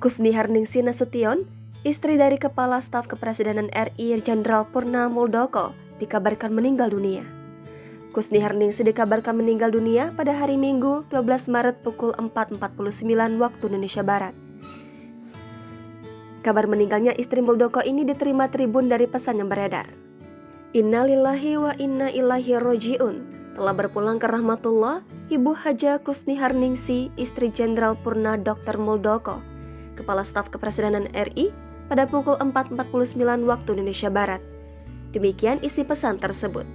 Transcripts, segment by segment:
Kusniharningsih Nasution, istri dari Kepala Staf Kepresidenan RI Jenderal Purna Muldoko, dikabarkan meninggal dunia. Kusniharningsih dikabarkan meninggal dunia pada hari Minggu 12 Maret pukul 4.49 waktu Indonesia Barat. Kabar meninggalnya istri Muldoko ini diterima Tribun dari pesan yang beredar. Innalillahi wa inna ilaihi roji'un. Telah berpulang ke rahmatullah Ibu Haja Kusniharningsih, istri Jenderal Purna Dr. Muldoko, Kepala Staf Kepresidenan RI, pada pukul 4.49 waktu Indonesia Barat. Demikian isi pesan tersebut.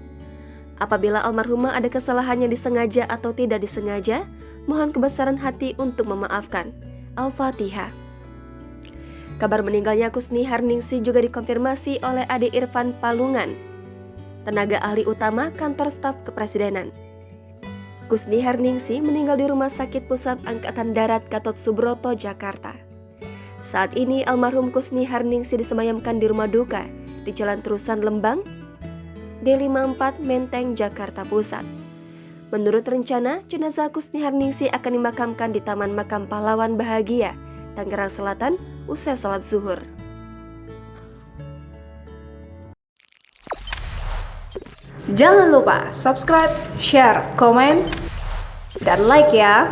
Apabila almarhumah ada kesalahan yang disengaja atau tidak disengaja, mohon kebesaran hati untuk memaafkan. Al-Fatihah. Kabar meninggalnya Kusniharningsih juga dikonfirmasi oleh Ade Irfan Palungan, tenaga ahli utama Kantor Staf Kepresidenan. Kusniharningsih meninggal di Rumah Sakit Pusat Angkatan Darat Gatot Subroto, Jakarta. Saat ini almarhum Kusniharningsih disemayamkan di rumah duka di Jalan Terusan Lembang, D54 Menteng, Jakarta Pusat. Menurut rencana, jenazah Kusniharningsih akan dimakamkan di Taman Makam Pahlawan Bahagia, Tangerang Selatan, usai sholat zuhur. Jangan lupa subscribe, share, komen, dan like ya.